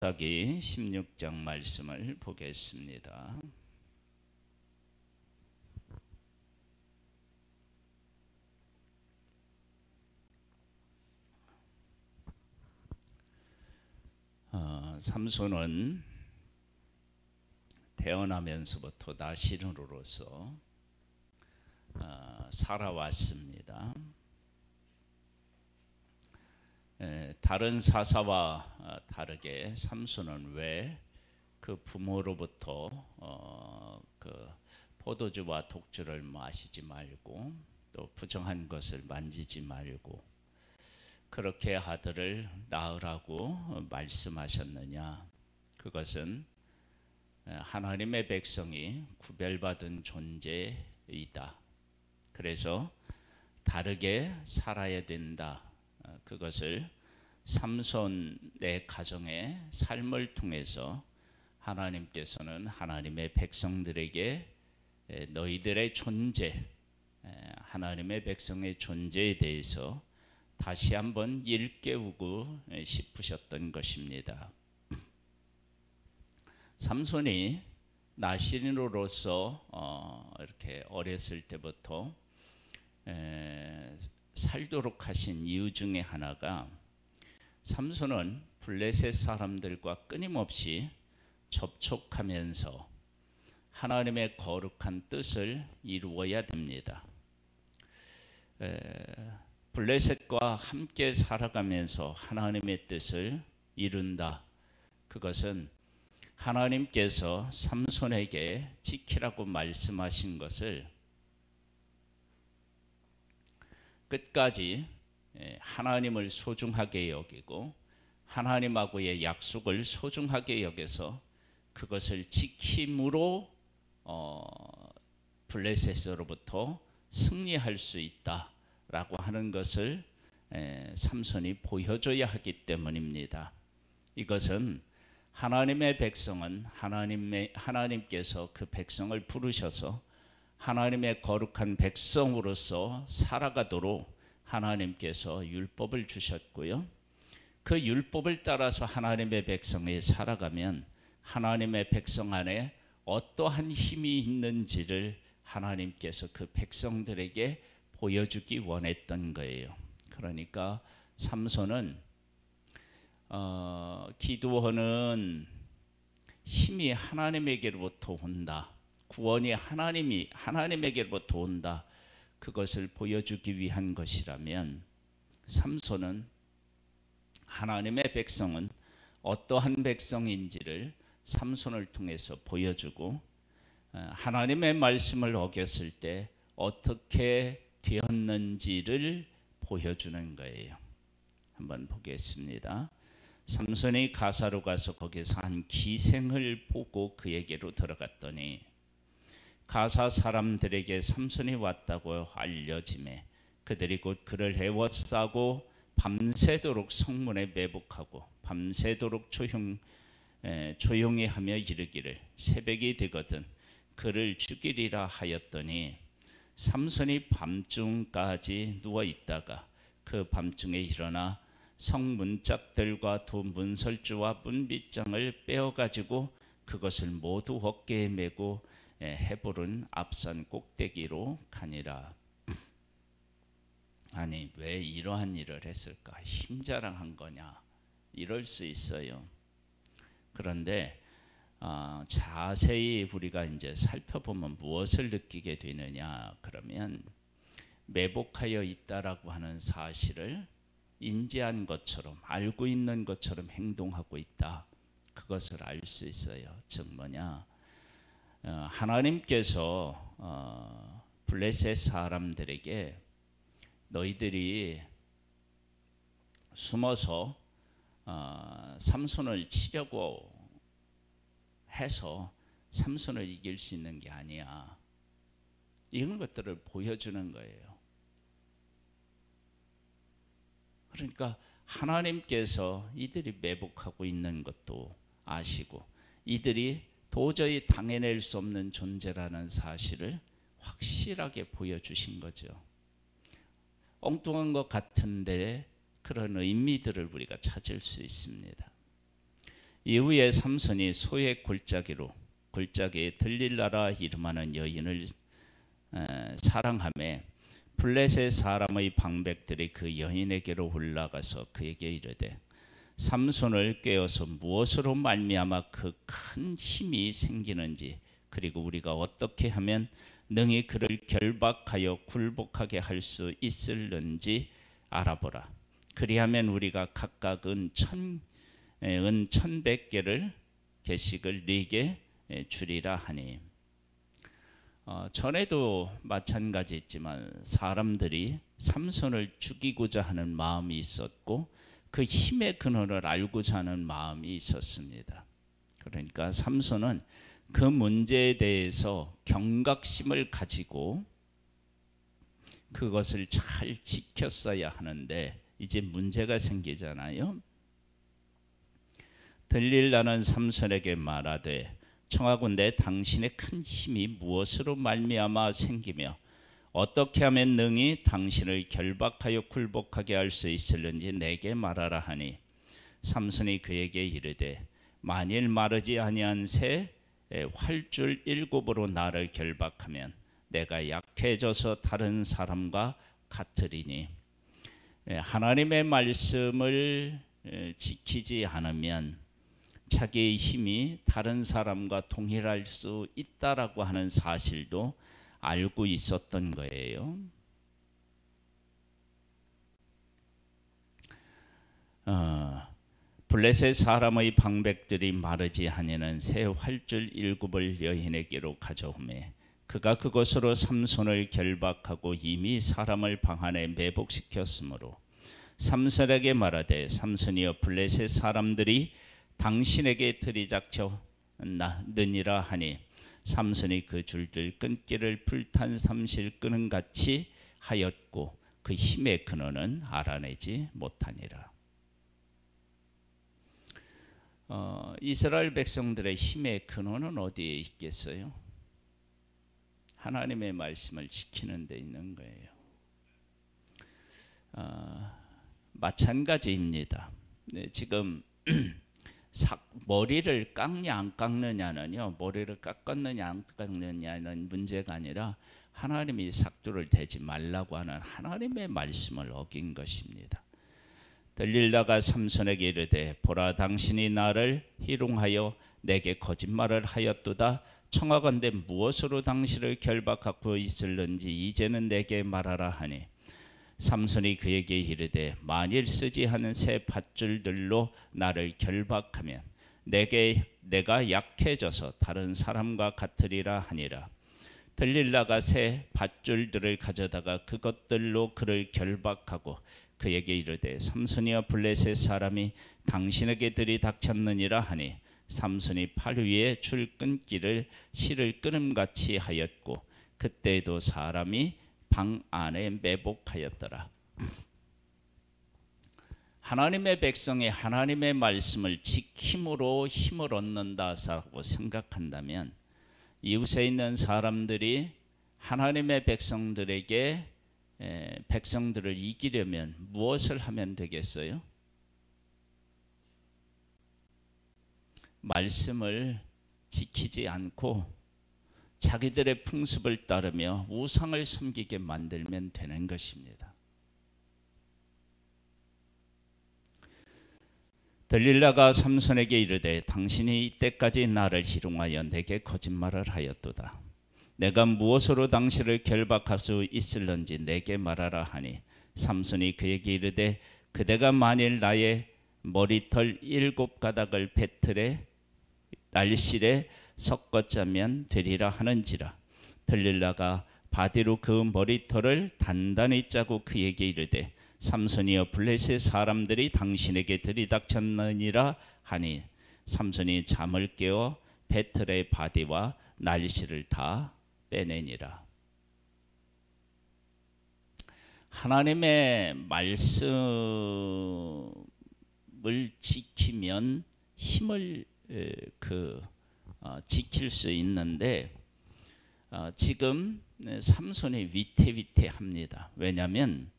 사기 16장 말씀을 보겠습니다. 삼손은 태어나면서부터 나시린으로서 살아왔습니다. 다른 사사와 다르게 삼손은 왜 그 부모로부터 그 포도주와 독주를 마시지 말고 또 부정한 것을 만지지 말고 그렇게 아들을 낳으라고 말씀하셨느냐? 그것은 하나님의 백성이 구별받은 존재이다. 그래서 다르게 살아야 된다. 그것을 삼손의 가정의 삶을 통해서 하나님께서는 하나님의 백성들에게 너희들의 존재, 하나님의 백성의 존재에 대해서 다시 한번 일깨우고 싶으셨던 것입니다. 삼손이 나시린으로서 이렇게 어렸을 때부터 살도록 하신 이유 중에 하나가 삼손은 블레셋 사람들과 끊임없이 접촉하면서 하나님의 거룩한 뜻을 이루어야 됩니다. 블레셋과 함께 살아가면서 하나님의 뜻을 이룬다. 그것은 하나님께서 삼손에게 지키라고 말씀하신 것을 끝까지 하나님을 소중하게 여기고 하나님하고의 약속을 소중하게 여겨서 그것을 지킴으로 블레셋으로부터 승리할 수 있다라고 하는 것을 삼손이 보여줘야 하기 때문입니다. 이것은 하나님의 백성은 하나님께서 그 백성을 부르셔서 하나님의 거룩한 백성으로서 살아가도록 하나님께서 율법을 주셨고요. 그 율법을 따라서 하나님의 백성이 살아가면 하나님의 백성 안에 어떠한 힘이 있는지를 하나님께서 그 백성들에게 보여주기 원했던 거예요. 그러니까 삼손은 기드온은 힘이 하나님에게로부터 온다. 구원이 하나님에게로부터 온다. 그것을 보여주기 위한 것이라면 삼손은 하나님의 백성은 어떠한 백성인지를 삼손을 통해서 보여주고 하나님의 말씀을 어겼을 때 어떻게 되었는지를 보여주는 거예요. 한번 보겠습니다. 삼손이 가사로 가서 거기서 한 기생을 보고 그에게로 들어갔더니 가사 사람들에게 삼손이 왔다고 알려지매 그들이 곧 그를 에워싸고 밤새도록 성문에 매복하고 밤새도록 조용히 하며 이르기를 새벽이 되거든 그를 죽이리라 하였더니 삼손이 밤중까지 누워 있다가 그 밤중에 일어나 성문짝들과 문설주와 문빗장을 빼어가지고 그것을 모두 어깨에 메고 헤브론 앞산 꼭대기로 가니라. 아니 왜 이러한 일을 했을까? 힘자랑한 거냐? 이럴 수 있어요. 그런데 자세히 우리가 이제 살펴보면 무엇을 느끼게 되느냐? 그러면 매복하여 있다라고 하는 사실을 인지한 것처럼 알고 있는 것처럼 행동하고 있다. 그것을 알 수 있어요. 즉 뭐냐? 하나님께서 블레셋 사람들에게 너희들이 숨어서 삼손을 치려고 해서 삼손을 이길 수 있는 게 아니야. 이런 것들을 보여주는 거예요. 그러니까 하나님께서 이들이 매복하고 있는 것도 아시고 이들이 도저히 당해낼 수 없는 존재라는 사실을 확실하게 보여주신 거죠. 엉뚱한 것 같은데 그런 의미들을 우리가 찾을 수 있습니다. 이후에 삼손이 소의 골짜기에 들릴라라 이름하는 여인을 사랑하며 블레셋 사람의 방백들이 그 여인에게로 올라가서 그에게 이르되 삼손을 꾀어서 무엇으로 말미암아 그 큰 힘이 생기는지 그리고 우리가 어떻게 하면 능히 그를 결박하여 굴복하게 할 수 있을는지 알아보라. 그리하면 우리가 각각 은 1,100개를 계식을 네게 주리라 하니. 전에도 마찬가지였지만 사람들이 삼손을 죽이고자 하는 마음이 있었고 그 힘의 근원을 알고자 하는 마음이 있었습니다. 그러니까 삼손은 그 문제에 대해서 경각심을 가지고 그것을 잘 지켰어야 하는데 이제 문제가 생기잖아요. 들릴라는 삼손에게 말하되 청하건대 당신의 큰 힘이 무엇으로 말미암아 생기며 어떻게 하면 능히 당신을 결박하여 굴복하게 할 수 있을는지 내게 말하라 하니 삼손이 그에게 이르되 만일 마르지 아니한 새 활줄 7으로 나를 결박하면 내가 약해져서 다른 사람과 같으리니. 하나님의 말씀을 지키지 않으면 자기의 힘이 다른 사람과 동일할 수 있다라고 하는 사실도 알고 있었던 거예요. 블레셋 사람의 방백들이 마르지 아니하는 새 활줄 7을 여인에게로 가져오매 그가 그것으로 삼손을 결박하고 이미 사람을 방 안에 매복시켰으므로 삼손에게 말하되 삼손이여 블레셋 사람들이 당신에게 들이닥쳤느니라 하니 삼손이 그 줄들 끊기를 불탄 삼실 끄는 같이 하였고 그 힘의 근원은 알아내지 못하니라. 이스라엘 백성들의 힘의 근원은 어디에 있겠어요? 하나님의 말씀을 지키는 데 있는 거예요. 마찬가지입니다. 지금 머리를 깎냐 안 깎느냐는요, 머리를 깎았느냐 안 깎느냐는 문제가 아니라 하나님이 삭도를 대지 말라고 하는 하나님의 말씀을 어긴 것입니다. 들릴라가 삼손에게 이르되 보라 당신이 나를 희롱하여 내게 거짓말을 하였도다. 청하건대 무엇으로 당신을 결박하고 있을는지 이제는 내게 말하라 하니 삼손이 그에게 이르되 만일 쓰지 않은 새 밧줄들로 나를 결박하면 내가 약해져서 다른 사람과 같으리라 하니라. 들릴라가 새 밧줄들을 가져다가 그것들로 그를 결박하고 그에게 이르되 삼손이여 블레셋 사람이 당신에게 들이닥쳤느니라 하니 삼손이 팔 위에 줄 끊기를 실을 끊음같이 하였고 그때에도 사람이 방 안에 매복하였더라. 하나님의 백성이 하나님의 말씀을 지킴으로 힘을 얻는다고 생각한다면 이웃에 있는 사람들이 하나님의 백성들을 이기려면 무엇을 하면 되겠어요? 말씀을 지키지 않고 자기들의 풍습을 따르며 우상을 섬기게 만들면 되는 것입니다. 들릴라가 삼손에게 이르되 당신이 이때까지 나를 희롱하여 내게 거짓말을 하였도다. 내가 무엇으로 당신을 결박할 수 있을는지 내게 말하라 하니 삼손이 그에게 이르되 그대가 만일 나의 머리털 7가닥을 배틀에 날실에 섞어 짜면 되리라 하는지라. 들릴라가 바디로 그 머리털을 단단히 짜고 그에게 이르되 삼손이여 블레셋 사람들이 당신에게 들이닥쳤느니라 하니 삼손이 잠을 깨어 배틀의 바디와 날실을 다 빼내니라. 하나님의 말씀을 지키면 힘을 지킬 수 있는데 지금 삼손이 위태위태합니다. 왜냐하면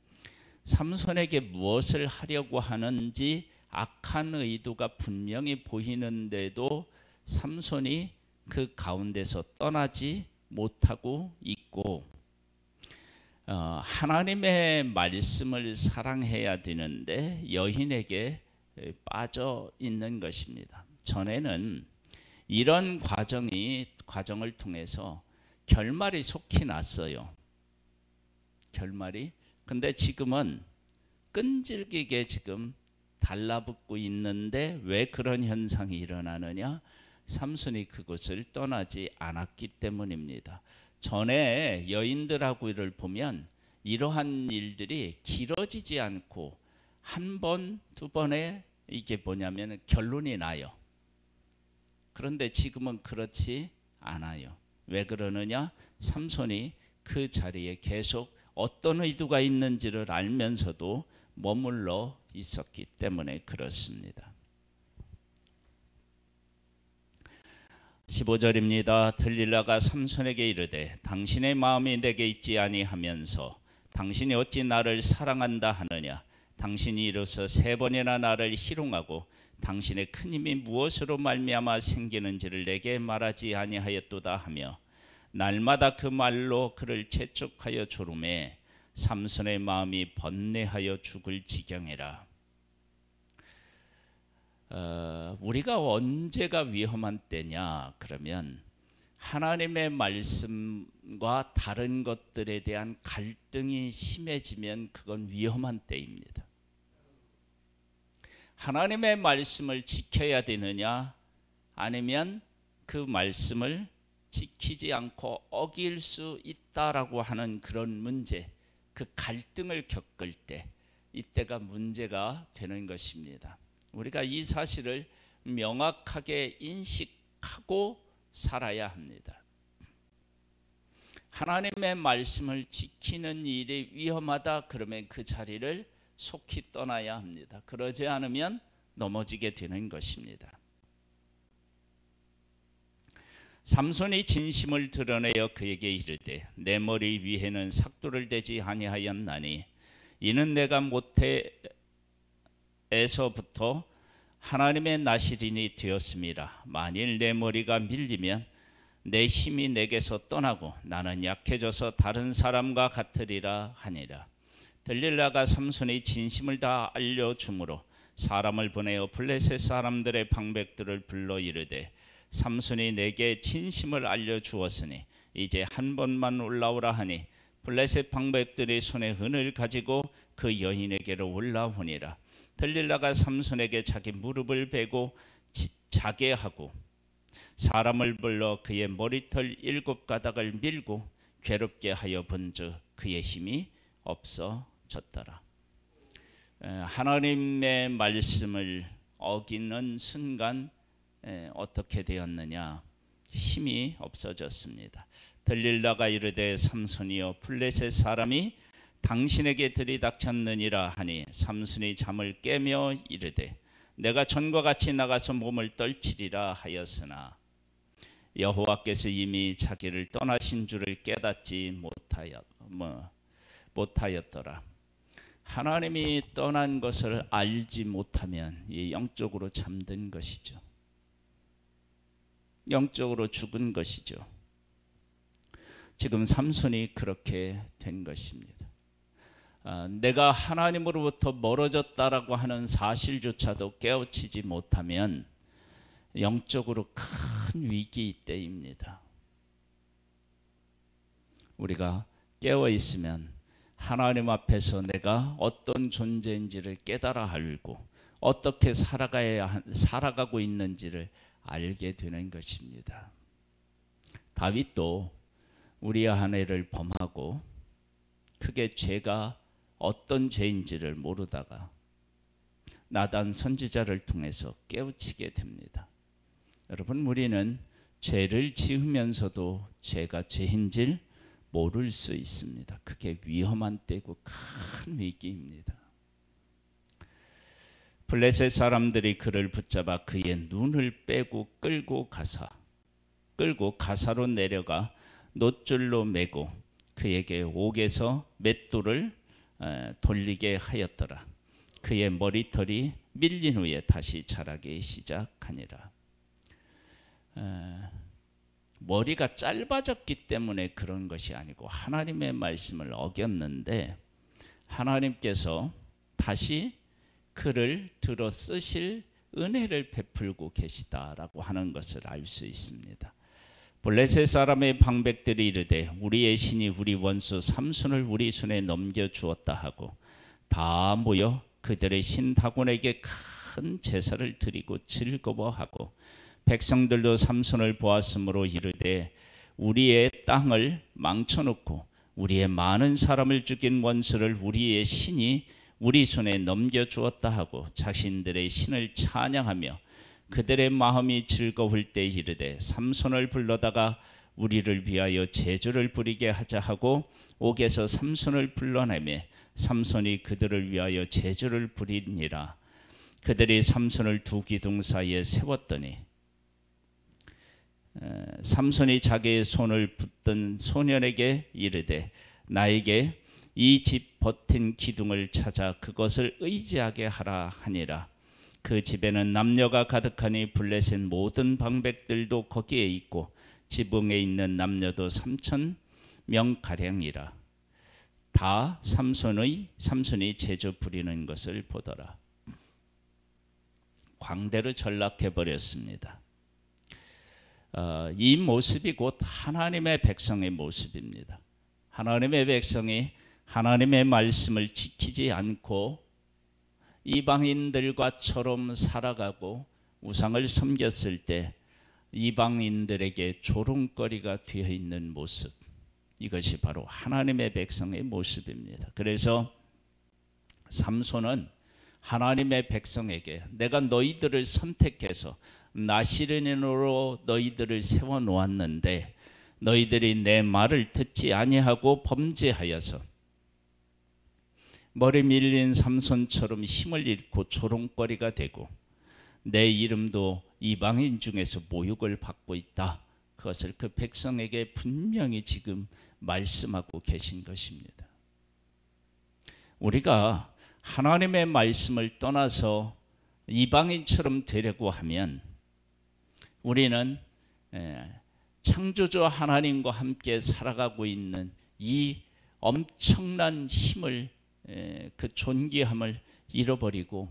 삼손에게 무엇을 하려고 하는지 악한 의도가 분명히 보이는데도 삼손이 그 가운데서 떠나지 못하고 있고, 하나님의 말씀을 사랑해야 되는데 여인에게 빠져 있는 것입니다. 전에는 이런 과정을 통해서 결말이 속히 났어요. 결말이. 근데 지금은 끈질기게 지금 달라붙고 있는데 왜 그런 현상이 일어나느냐? 삼손이 그곳을 떠나지 않았기 때문입니다. 전에 여인들하고를 보면 이러한 일들이 길어지지 않고 한 번, 두 번에 이게 뭐냐면 결론이 나요. 그런데 지금은 그렇지 않아요. 왜 그러느냐? 삼손이 그 자리에 계속 어떤 의도가 있는지를 알면서도 머물러 있었기 때문에 그렇습니다. 15절입니다. 들릴라가 삼손에게 이르되 당신의 마음이 내게 있지 아니하면서 당신이 어찌 나를 사랑한다 하느냐? 당신이 이로써 3번이나 나를 희롱하고 당신의 큰 힘이 무엇으로 말미암아 생기는지를 내게 말하지 아니하였도다 하며 날마다 그 말로 그를 재촉하여 조르매 삼손의 마음이 번뇌하여 죽을 지경이라. 우리가 언제가 위험한 때냐? 그러면 하나님의 말씀과 다른 것들에 대한 갈등이 심해지면 그건 위험한 때입니다. 하나님의 말씀을 지켜야 되느냐? 아니면 그 말씀을 지키지 않고 어길 수 있다라고 하는 그런 문제, 그 갈등을 겪을 때 이때가 문제가 되는 것입니다. 우리가 이 사실을 명확하게 인식하고 살아야 합니다. 하나님의 말씀을 지키는 일이 위험하다 그러면 그 자리를 속히 떠나야 합니다. 그러지 않으면 넘어지게 되는 것입니다. 삼손이 진심을 드러내어 그에게 이르되 내 머리 위에는 삭도를 대지 아니하였나니 이는 내가 모태에서부터 하나님의 나시린이 되었습니다. 만일 내 머리가 밀리면 내 힘이 내게서 떠나고 나는 약해져서 다른 사람과 같으리라 하니라. 들릴라가 삼손의 진심을 다 알려주므로 사람을 보내어 블레셋 사람들의 방백들을 불러 이르되 삼손이 내게 진심을 알려주었으니 이제 한 번만 올라오라 하니 블레셋 방백들이 손에 은을 가지고 그 여인에게로 올라오니라. 들릴라가 삼손에게 자기 무릎을 베고 자게 하고 사람을 불러 그의 머리털 7가닥을 밀고 괴롭게 하여 본즉 그의 힘이 없어졌더라. 하나님의 말씀을 어기는 순간 어떻게 되었느냐? 힘이 없어졌습니다. 들릴라가 이르되 삼손이여 블레셋 사람이 당신에게 들이닥쳤느니라 하니 삼손이 잠을 깨며 이르되 내가 전과 같이 나가서 몸을 떨치리라 하였으나 여호와께서 이미 자기를 떠나신 줄을 깨닫지 못하였더라. 하나님이 떠난 것을 알지 못하면 영적으로 잠든 것이죠. 영적으로 죽은 것이죠. 지금 삼손이 그렇게 된 것입니다. 내가 하나님으로부터 멀어졌다라고 하는 사실조차도 깨우치지 못하면 영적으로 큰 위기 때입니다. 우리가 깨어 있으면 하나님 앞에서 내가 어떤 존재인지를 깨달아 알고 어떻게 살아가고 있는지를 알게 되는 것입니다. 다윗도 우리아 아내를 범하고 크게 죄가 어떤 죄인지를 모르다가 나단 선지자를 통해서 깨우치게 됩니다. 여러분, 우리는 죄를 지으면서도 죄가 죄인지를 모를 수 있습니다. 그게 위험한 때고 큰 위기입니다. 블레셋 사람들이 그를 붙잡아 그의 눈을 빼고 끌고 가사로 내려가 놋줄로 매고 그에게 옥에서 맷돌을 돌리게 하였더라. 그의 머리털이 밀린 후에 다시 자라기 시작하니라. 머리가 짧아졌기 때문에 그런 것이 아니고 하나님의 말씀을 어겼는데 하나님께서 다시 그를 들어 쓰실 은혜를 베풀고 계시다라고 하는 것을 알 수 있습니다. 블레셋 사람의 방백들이 이르되 우리의 신이 우리 원수 삼손을 우리 손에 넘겨주었다 하고 다 모여 그들의 신 다곤에게 큰 제사를 드리고 즐거워하고 백성들도 삼손을 보았으므로 이르되 우리의 땅을 망쳐놓고 우리의 많은 사람을 죽인 원수를 우리의 신이 우리 손에 넘겨주었다 하고 자신들의 신을 찬양하며 그들의 마음이 즐거울 때 이르되 삼손을 불러다가 우리를 위하여 제주를 부리게 하자 하고 옥에서 삼손을 불러내매 삼손이 그들을 위하여 제주를 부리니라. 그들이 삼손을 두 기둥 사이에 세웠더니 삼손이 자기의 손을 붙든 소년에게 이르되 나에게 이 집 버틴 기둥을 찾아 그것을 의지하게 하라 하니라. 그 집에는 남녀가 가득하니 블레셋 모든 방백들도 거기에 있고 지붕에 있는 남녀도 3,000명가량이라. 다 삼손이 제주 부리는 것을 보더라. 광대로 전락해 버렸습니다. 이 모습이 곧 하나님의 백성의 모습입니다. 하나님의 백성이 하나님의 말씀을 지키지 않고 이방인들과처럼 살아가고 우상을 섬겼을 때 이방인들에게 조롱거리가 되어 있는 모습, 이것이 바로 하나님의 백성의 모습입니다. 그래서 삼손은 하나님의 백성에게 내가 너희들을 선택해서 나시르닌으로 너희들을 세워놓았는데 너희들이 내 말을 듣지 아니하고 범죄하여서 머리 밀린 삼손처럼 힘을 잃고 조롱거리가 되고 내 이름도 이방인 중에서 모욕을 받고 있다. 그것을 그 백성에게 분명히 지금 말씀하고 계신 것입니다. 우리가 하나님의 말씀을 떠나서 이방인처럼 되려고 하면 우리는 창조주 하나님과 함께 살아가고 있는 이 엄청난 힘을, 그 존귀함을 잃어버리고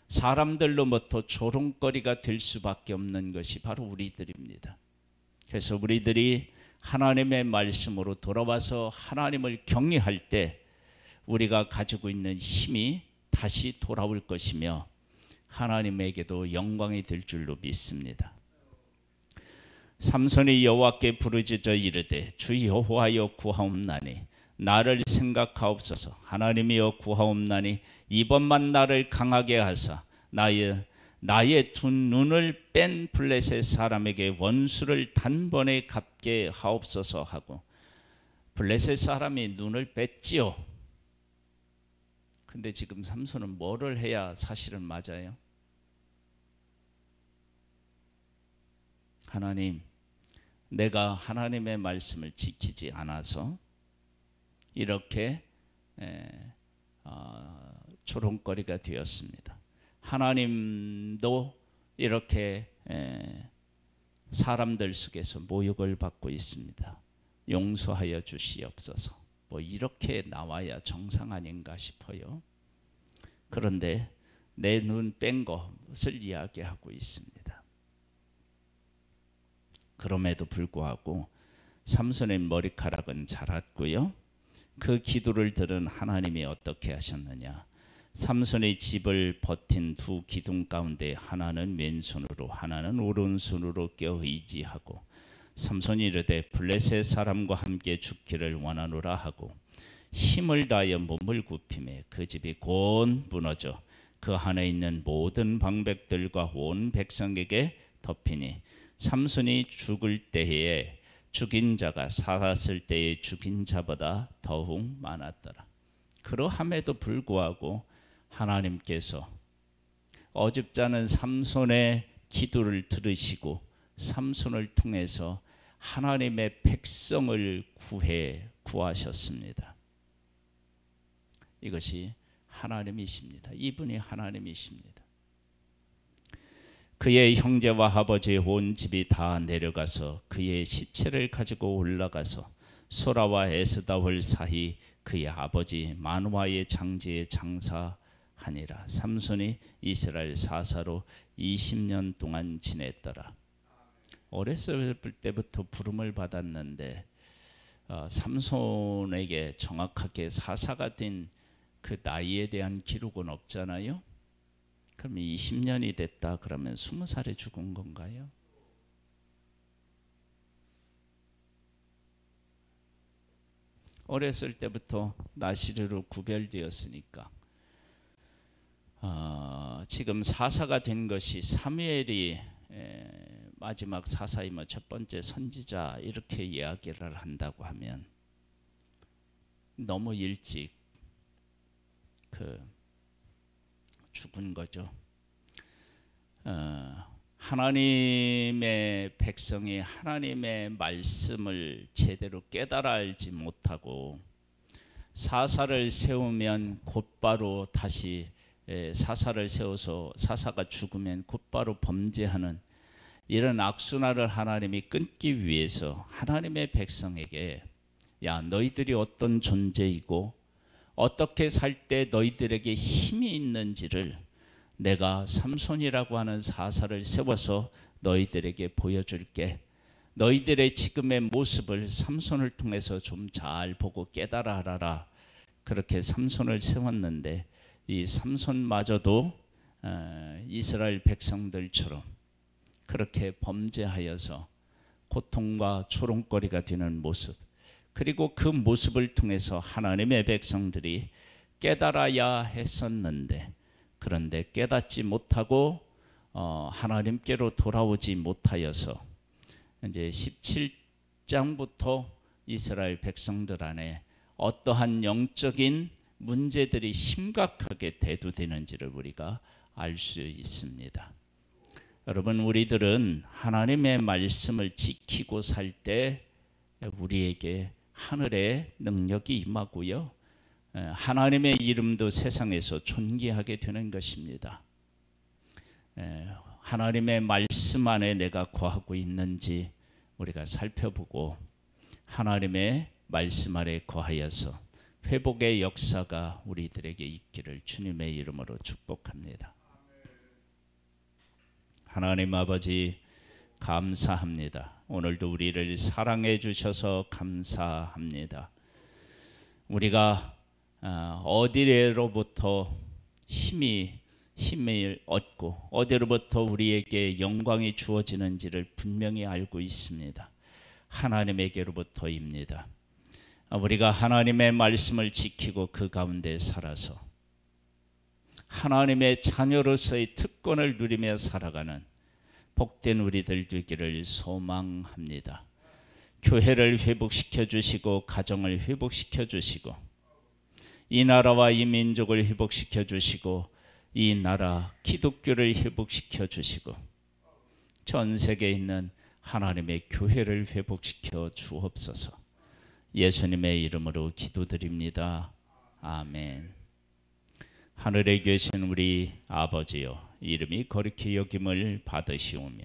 사람들로부터 조롱거리가 될 수밖에 없는 것이 바로 우리들입니다. 그래서 우리들이 하나님의 말씀으로 돌아와서 하나님을 경외할 때 우리가 가지고 있는 힘이 다시 돌아올 것이며 하나님에게도 영광이 될 줄로 믿습니다. 삼손이 여호와께 부르짖어 이르되 주 여호와여 구하옵나니 나를 생각하옵소서. 하나님이여 구하옵나니 이번만 나를 강하게 하사 나의 두 눈을 뺀 블레셋 사람에게 원수를 단번에 갚게 하옵소서 하고 블레셋 사람이 눈을 뺐지요. 근데 지금 삼손은 뭐를 해야 사실은 맞아요? 하나님, 내가 하나님의 말씀을 지키지 않아서 이렇게 조롱거리가 되었습니다. 하나님도 이렇게 사람들 속에서 모욕을 받고 있습니다. 용서하여 주시옵소서. 뭐 이렇게 나와야 정상 아닌가 싶어요. 그런데 내 눈 뺀 것을 이야기하고 있습니다. 그럼에도 불구하고 삼손의 머리카락은 자랐고요. 그 기도를 들은 하나님이 어떻게 하셨느냐. 삼손의 집을 버틴 두 기둥 가운데 하나는 왼손으로 하나는 오른손으로 껴 의지하고 삼손이 이르되 블레셋 사람과 함께 죽기를 원하노라 하고 힘을 다하여 몸을 굽히매 그 집이 곧 무너져 그 안에 있는 모든 방백들과 온 백성에게 덮이니 삼손이 죽을 때에 죽인 자가 살았을 때의 죽인 자보다 더욱 많았더라. 그러함에도 불구하고 하나님께서 어줍잖은 삼손의 기도를 들으시고 삼손을 통해서 하나님의 백성을 구하셨습니다. 이것이 하나님이십니다. 이분이 하나님이십니다. 그의 형제와 아버지의 온 집이 다 내려가서 그의 시체를 가지고 올라가서 소라와 에스다올 사이 그의 아버지 마누아의 장지에 장사하니라. 삼손이 이스라엘 사사로 20년 동안 지냈더라. 어렸을 때부터 부름을 받았는데 삼손에게 정확하게 사사가 된 그 나이에 대한 기록은 없잖아요. 그럼 20년이 됐다 그러면 20살에 죽은 건가요? 어렸을 때부터 나시르로 구별되었으니까 지금 사사가 된 것이 사무엘이 마지막 사사이며 첫 번째 선지자 이렇게 이야기를 한다고 하면 너무 일찍 죽은 거죠. 하나님의 백성이 하나님의 말씀을 제대로 깨달아 알지 못하고 사사를 세우면 곧바로 다시 사사를 세워서 사사가 죽으면 곧바로 범죄하는 이런 악순환을 하나님이 끊기 위해서 하나님의 백성에게 야 너희들이 어떤 존재이고 어떻게 살 때 너희들에게 힘이 있는지를 내가 삼손이라고 하는 사사를 세워서 너희들에게 보여줄게. 너희들의 지금의 모습을 삼손을 통해서 좀 잘 보고 깨달아 하라. 그렇게 삼손을 세웠는데 이 삼손마저도 이스라엘 백성들처럼 그렇게 범죄하여서 고통과 조롱거리가 되는 모습, 그리고 그 모습을 통해서 하나님의 백성들이 깨달아야 했었는데 그런데 깨닫지 못하고 하나님께로 돌아오지 못하여서 이제 17장부터 이스라엘 백성들 안에 어떠한 영적인 문제들이 심각하게 대두되는지를 우리가 알 수 있습니다. 여러분, 우리들은 하나님의 말씀을 지키고 살 때 우리에게 하늘의 능력이 임하고요, 하나님의 이름도 세상에서 존귀하게 되는 것입니다. 하나님의 말씀 안에 내가 거하고 있는지 우리가 살펴보고 하나님의 말씀 아래 거하여서 회복의 역사가 우리들에게 있기를 주님의 이름으로 축복합니다. 하나님 아버지, 감사합니다. 오늘도 우리를 사랑해 주셔서 감사합니다. 우리가 어디로부터 힘을 얻고 어디로부터 우리에게 영광이 주어지는지를 분명히 알고 있습니다. 하나님에게로부터입니다. 우리가 하나님의 말씀을 지키고 그 가운데 살아서 하나님의 자녀로서의 특권을 누리며 살아가는 복된 우리들 되기를 소망합니다. 교회를 회복시켜 주시고 가정을 회복시켜 주시고 이 나라와 이 민족을 회복시켜 주시고 이 나라 기독교를 회복시켜 주시고 전 세계에 있는 하나님의 교회를 회복시켜 주옵소서. 예수님의 이름으로 기도드립니다. 아멘. 하늘에 계신 우리 아버지여, 이름이 거룩히 여김을 받으시오며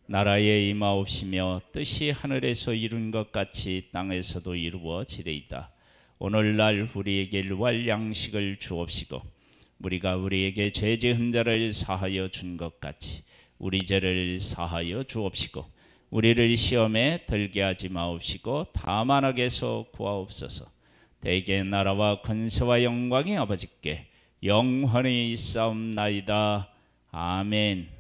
나라에 임하옵시며 뜻이 하늘에서 이룬 것 같이 땅에서도 이루어지리이다. 오늘날 우리에게 일용할 양식을 주옵시고 우리가 우리에게 죄 지은 자를 사하여 준 것 같이 우리 죄를 사하여 주옵시고 우리를 시험에 들게 하지 마옵시고 다만 악에서 구하옵소서. 대개 나라와 권세와 영광이 아버지께 영원히 있사옵나이다. 아멘.